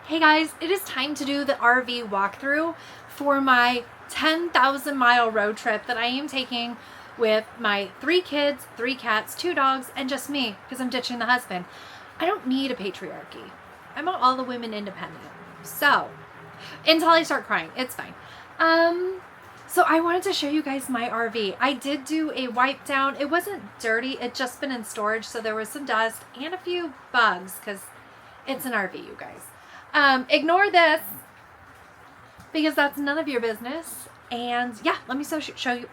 Hey guys, it is time to do the RV walkthrough for my 10,000 mile road trip that I am taking with my 3 kids, 3 cats, 2 dogs, and just me because I'm ditching the husband. I don't need a patriarchy. I want all the women independent. So, until I start crying, it's fine. So I wanted to show you guys my RV. I did do a wipe down. It wasn't dirty. It just been in storage. So there was some dust and a few bugs because it's an RV, you guys. Ignore this because that's none of your business. And yeah, let me show you.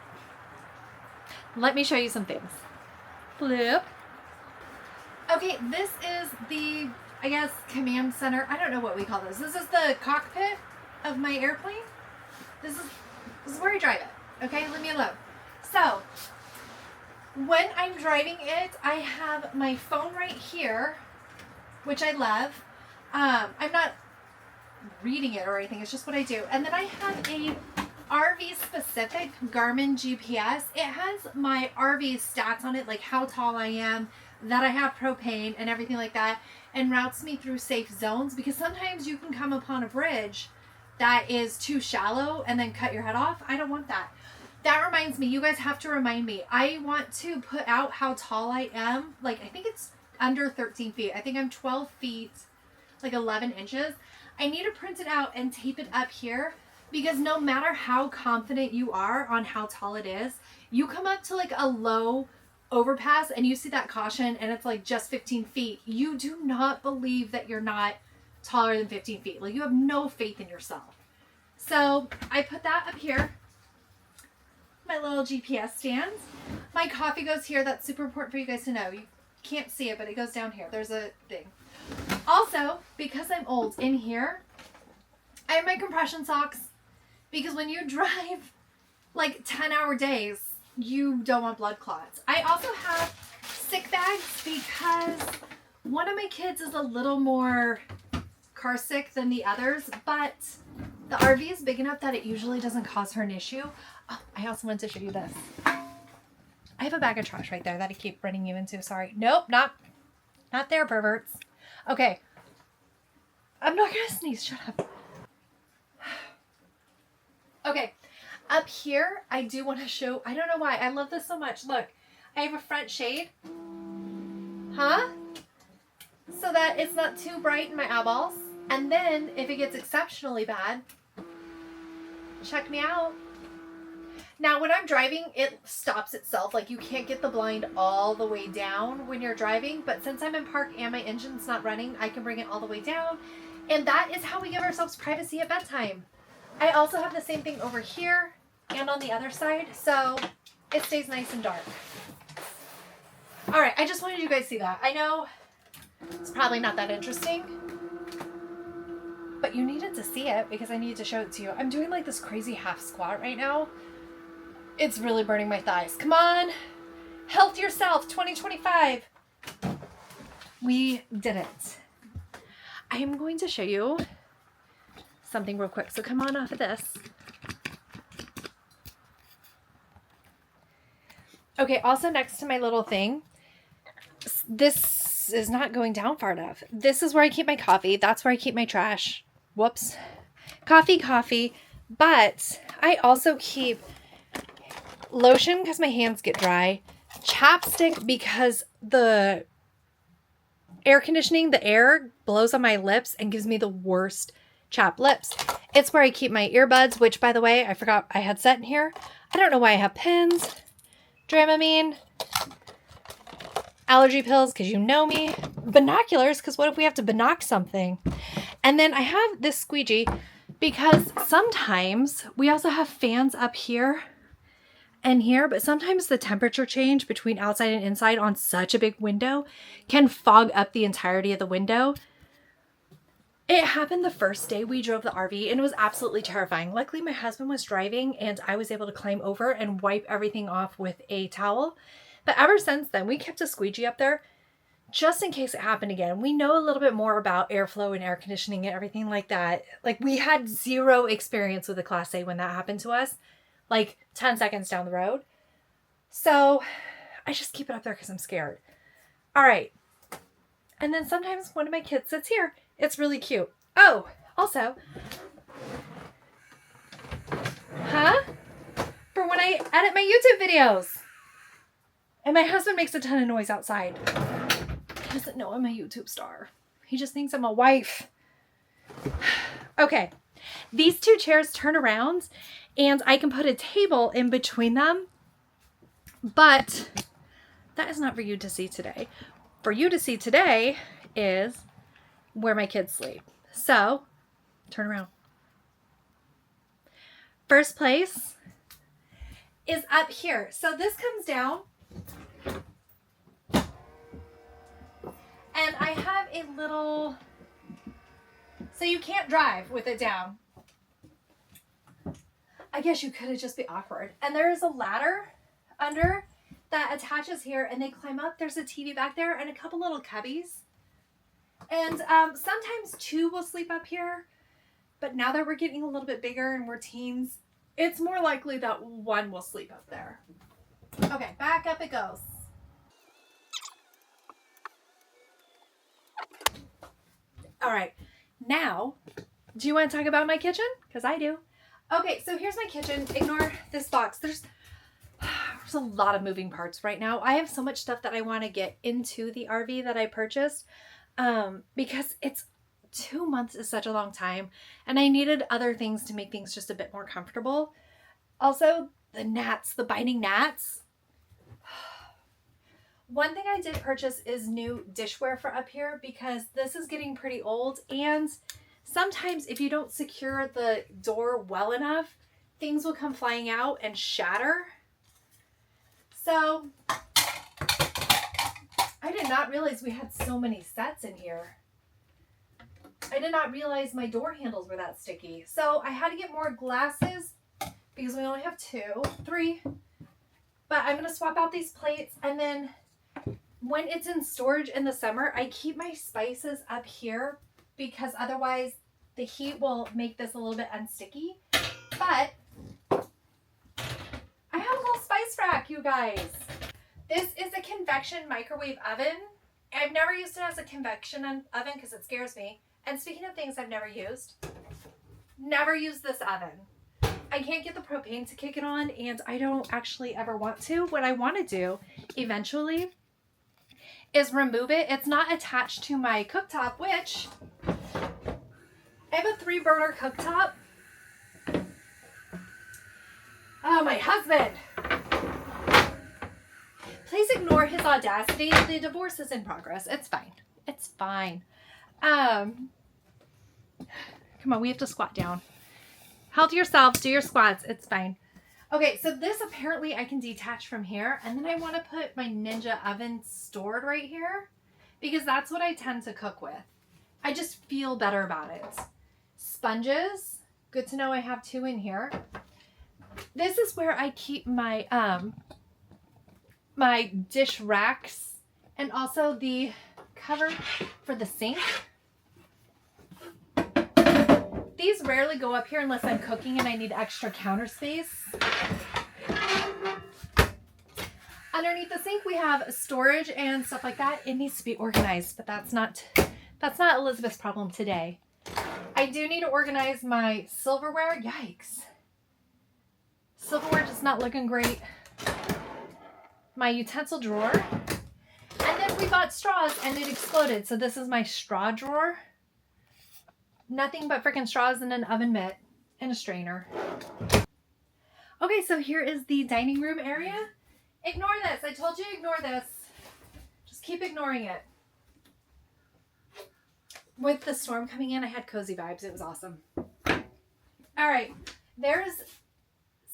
Let me show you some things. Flip. Okay, this is the, I guess, command center. I don't know what we call this. This is the cockpit of my airplane. This is where I drive it. Okay, leave me alone. So, when I'm driving it, I have my phone right here, which I love. I'm not reading it or anything. It's just what I do. And then I have a RV specific Garmin GPS. It has my RV stats on it, like how tall I am, that I have propane and everything like that, and routes me through safe zones, because sometimes you can come upon a bridge that is too shallow and then cut your head off. I don't want that. That reminds me, you guys have to remind me. I want to put out how tall I am. Like, I think it's under 13 feet. I think I'm 12 feet, like 11 inches. I need to print it out and tape it up here, because no matter how confident you are on how tall it is, you come up to like a low overpass and you see that caution and it's like just 15 feet. You do not believe that you're not taller than 15 feet. Like, you have no faith in yourself. So I put that up here. My little GPS stand. My coffee goes here. That's super important for you guys to know. You can't see it, but it goes down here. There's a thing. Also, because I'm old, in here, I have my compression socks, because when you drive like 10-hour days, you don't want blood clots. I also have sick bags because one of my kids is a little more car sick than the others, but the RV is big enough that it usually doesn't cause her an issue. Oh, I also wanted to show you this. I have a bag of trash right there that I keep running you into. Sorry. Nope, not there, perverts. Okay. I'm not going to sneeze. Shut up. Okay. Up here, I do want to show, I don't know why. I love this so much. Look, I have a front shade. Huh? So that it's not too bright in my eyeballs. And then, if it gets exceptionally bad, check me out. Now, when I'm driving, it stops itself. Like, you can't get the blind all the way down when you're driving. But since I'm in park and my engine's not running, I can bring it all the way down. And that is how we give ourselves privacy at bedtime. I also have the same thing over here and on the other side, so it stays nice and dark. All right, I just wanted you guys to see that. I know it's probably not that interesting, but you needed to see it because I needed to show it to you. I'm doing like this crazy half squat right now. It's really burning my thighs. Come on, health yourself, 2025. We did it. I am going to show you something real quick. So come on off of this. Okay, also next to my little thing, this is not going down far enough. This is where I keep my coffee. That's where I keep my trash. Whoops. Coffee. But I also keep lotion because my hands get dry. Chapstick because the air conditioning, the air blows on my lips and gives me the worst chapped lips. It's where I keep my earbuds, which, by the way, I forgot I had set in here. I don't know why I have pins. Dramamine. Allergy pills, because you know me. Binoculars, because what if we have to binoc something? And then I have this squeegee because sometimes we also have fans up here and here, but sometimes the temperature change between outside and inside on such a big window can fog up the entirety of the window. It happened the first day we drove the RV, and it was absolutely terrifying. Luckily, my husband was driving, and I was able to climb over and wipe everything off with a towel. But ever since then, we kept a squeegee up there just in case it happened again. We know a little bit more about airflow and air conditioning and everything like that. Like, we had zero experience with a Class A when that happened to us, like 10 seconds down the road. So I just keep it up there because I'm scared. All right. And then sometimes one of my kids sits here. It's really cute. Oh, also, for when I edit my YouTube videos. And my husband makes a ton of noise outside. He doesn't know I'm a YouTube star. He just thinks I'm a wife. Okay. These two chairs turn around and I can put a table in between them. But that is not for you to see today. For you to see today is where my kids sleep. So, turn around. First place is up here. So this comes down. And I have a little, so you can't drive with it down. I guess you could have just be awkward. And there is a ladder under that attaches here and they climb up. There's a TV back there and a couple little cubbies. And sometimes two will sleep up here. But now that we're getting a little bit bigger and we're teens, it's more likely that one will sleep up there. Okay, back up it goes. All right, now, do you want to talk about my kitchen? Because I do. Okay, so here's my kitchen. Ignore this box. There's a lot of moving parts right now. I have so much stuff that I want to get into the RV that I purchased because it's 2 months is such a long time and I needed other things to make things just a bit more comfortable. Also, the gnats, the biting gnats. One thing I did purchase is new dishware for up here because this is getting pretty old and sometimes if you don't secure the door well enough, things will come flying out and shatter. So I did not realize we had so many sets in here. I did not realize my door handles were that sticky. So I had to get more glasses because we only have 3. But I'm going to swap out these plates and then when it's in storage in the summer, I keep my spices up here because otherwise the heat will make this a little bit unsticky. But I have a little spice rack, you guys. This is a convection microwave oven. I've never used it as a convection oven because it scares me. And speaking of things I've never used this oven. I can't get the propane to kick it on and I don't actually ever want to. What I want to do eventually is remove it. It's not attached to my cooktop, which I have a 3-burner cooktop. Oh, my husband. Please ignore his audacity. The divorce is in progress. It's fine. It's fine. Come on, we have to squat down. Help yourselves, do your squats. It's fine. Okay, so this apparently I can detach from here. And then I want to put my Ninja oven stored right here because that's what I tend to cook with. I just feel better about it. Sponges. Good to know I have 2 in here. This is where I keep my my dish racks and also the cover for the sink. These rarely go up here unless I'm cooking and I need extra counter space. Underneath the sink we have storage and stuff like that. It needs to be organized, but that's not Elizabeth's problem today. I do need to organize my silverware. Yikes. Silverware just not looking great. My utensil drawer. And then we bought straws and it exploded. So this is my straw drawer. Nothing but freaking straws and an oven mitt and a strainer. Okay, so here is the dining room area. Ignore this. I told you ignore this. Just keep ignoring it. With the storm coming in, I had cozy vibes. It was awesome. All right, there's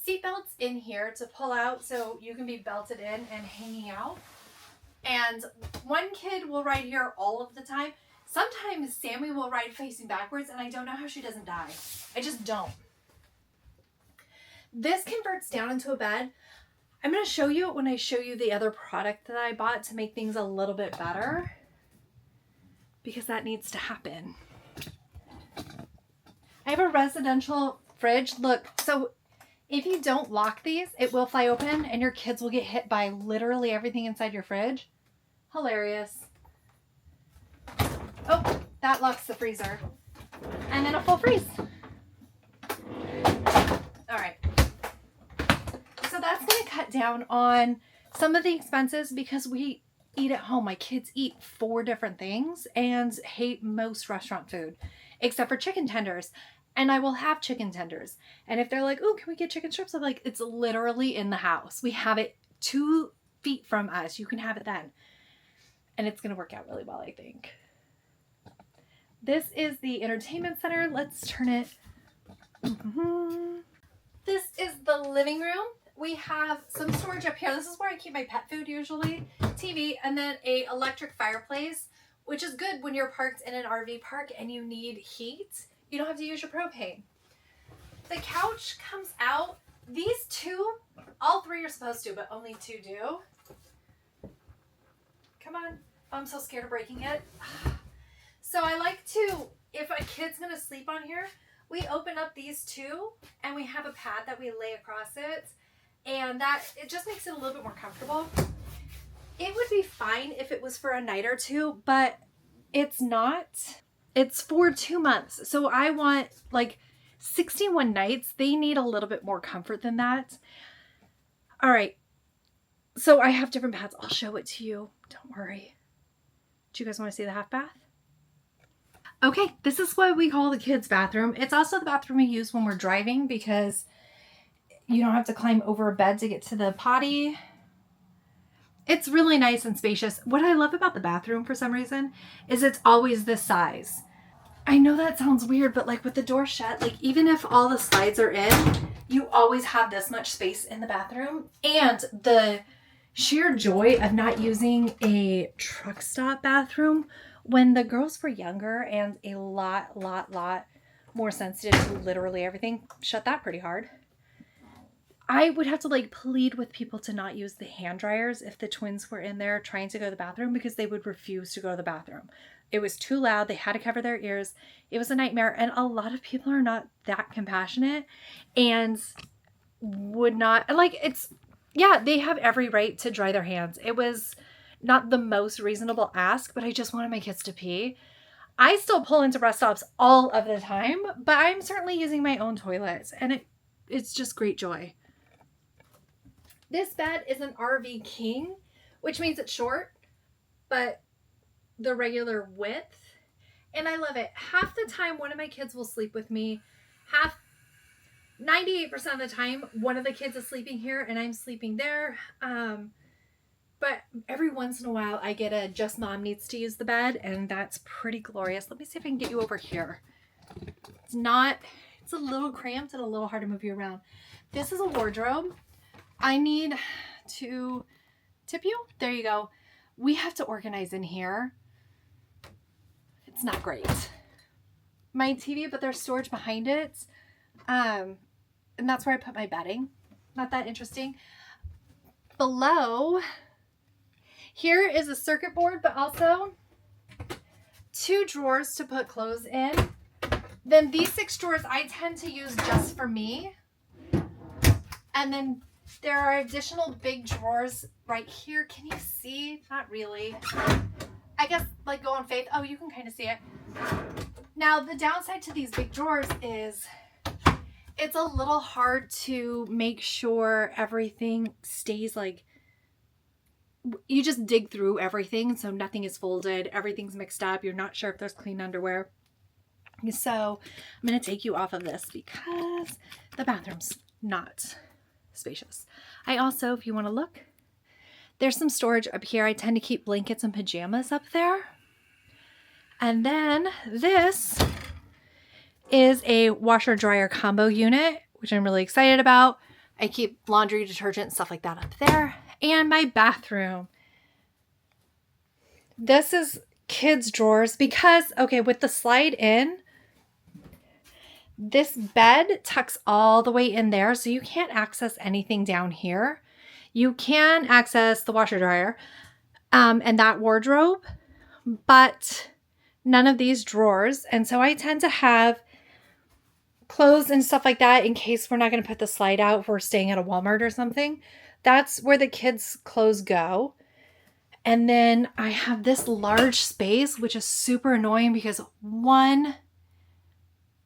seat belts in here to pull out so you can be belted in and hanging out. And one kid will ride here all of the time. Sometimes Sammy will ride facing backwards and I don't know how she doesn't die. I just don't. This converts down into a bed. I'm going to show you it when I show you the other product that I bought to make things a little bit better. Because that needs to happen. I have a residential fridge. Look, so if you don't lock these, it will fly open and your kids will get hit by literally everything inside your fridge. Hilarious. Oh, that locks the freezer. and then a full freeze. All right. So that's going to cut down on some of the expenses because we eat at home. My kids eat 4 different things and hate most restaurant food, except for chicken tenders. And I will have chicken tenders. And if they're like, oh, can we get chicken strips? I'm like, it's literally in the house. We have it 2 feet from us. You can have it then. And it's going to work out really well, I think. This is the entertainment center. Let's turn it. This is the living room. We have some storage up here. This is where I keep my pet food usually. TV, and then a electric fireplace, which is good when you're parked in an RV park and you need heat. You don't have to use your propane. The couch comes out. These 2, all 3 are supposed to, but only 2 do. Come on. Oh, I'm so scared of breaking it. So I like to, if a kid's going to sleep on here, we open up these 2 and we have a pad that we lay across it. And that, it just makes it a little bit more comfortable. It would be fine if it was for a night or 2, but it's not. It's for 2 months. So I want like 61 nights. They need a little bit more comfort than that. All right. So I have different pads. I'll show it to you. Don't worry. Do you guys want to see the half bath? Okay, this is what we call the kids' bathroom. It's also the bathroom we use when we're driving because you don't have to climb over a bed to get to the potty. It's really nice and spacious. What I love about the bathroom for some reason is it's always this size. I know that sounds weird, but like with the door shut, like even if all the slides are in, you always have this much space in the bathroom. And the sheer joy of not using a truck stop bathroom when the girls were younger and a lot more sensitive to literally everything. Shut that pretty hard. I would have to like plead with people to not use the hand dryers if the twins were in there trying to go to the bathroom because they would refuse to go to the bathroom. It was too loud. They had to cover their ears. It was a nightmare. And a lot of people are not that compassionate and would not like it's, yeah, they have every right to dry their hands. It was not the most reasonable ask, but I just wanted my kids to pee. I still pull into rest stops all of the time, but I'm certainly using my own toilets and it's just great joy. This bed is an RV king, which means it's short, but the regular width. And I love it. Half the time, one of my kids will sleep with me. 98% of the time, one of the kids is sleeping here and I'm sleeping there. But every once in a while, I get a just mom needs to use the bed, and that's pretty glorious. Let me see if I can get you over here. It's a little cramped and a little hard to move you around. This is a wardrobe. I need to tip you. There you go. We have to organize in here. It's not great. My TV, but there's storage behind it. And that's where I put my bedding. Not that interesting. Below, here is a circuit board, but also 2 drawers to put clothes in. Then these 6 drawers I tend to use just for me. And then there are additional big drawers right here. Can you see? Not really. I guess like go on faith. Oh, you can kind of see it. Now the downside to these big drawers is it's a little hard to make sure everything stays like, you just dig through everything. So nothing is folded. Everything's mixed up. You're not sure if there's clean underwear. So I'm going to take you off of this because the bathroom's not spacious. I also, if you want to look, there's some storage up here. I tend to keep blankets and pajamas up there. And then this is a washer dryer combo unit, which I'm really excited about. I keep laundry, detergent, stuff like that up there. And my bathroom. This is kids' drawers because, okay, with the slide in, this bed tucks all the way in there, so you can't access anything down here. You can access the washer dryer and that wardrobe, but none of these drawers. And so I tend to have clothes and stuff like that in case we're not going to put the slide out if we're staying at a Walmart or something. That's where the kids' clothes go. And then I have this large space, which is super annoying because one,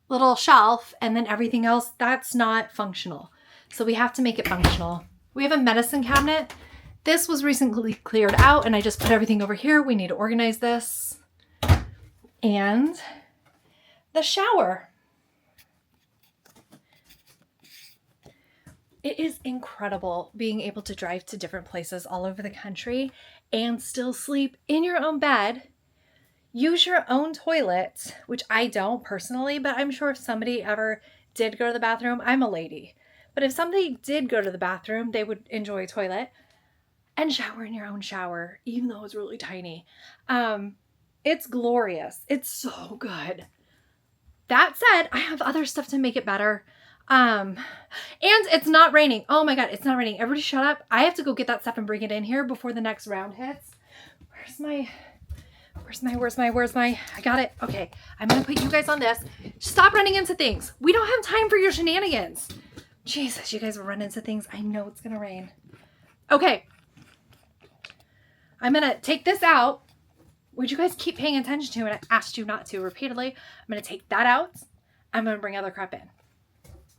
little shelf, and then everything else, that's not functional. So we have to make it functional. We have a medicine cabinet. This was recently cleared out and I just put everything over here. We need to organize this. And the shower. It is incredible being able to drive to different places all over the country and still sleep in your own bed. Use your own toilet, which I don't personally, but I'm sure if somebody ever did go to the bathroom, I'm a lady. But if somebody did go to the bathroom, they would enjoy a toilet and shower in your own shower, even though it's really tiny. It's glorious. It's so good. That said, I have other stuff to make it better. And it's not raining. Oh my God, it's not raining. Everybody shut up. I have to go get that stuff and bring it in here before the next round hits. Where's my, I got it. Okay. I'm going to put you guys on this. Stop running into things. We don't have time for your shenanigans. Jesus, you guys will run into things. I know it's going to rain. Okay. I'm going to take this out. Would you guys keep paying attention to it? I asked you not to repeatedly. I'm going to take that out. I'm going to bring other crap in.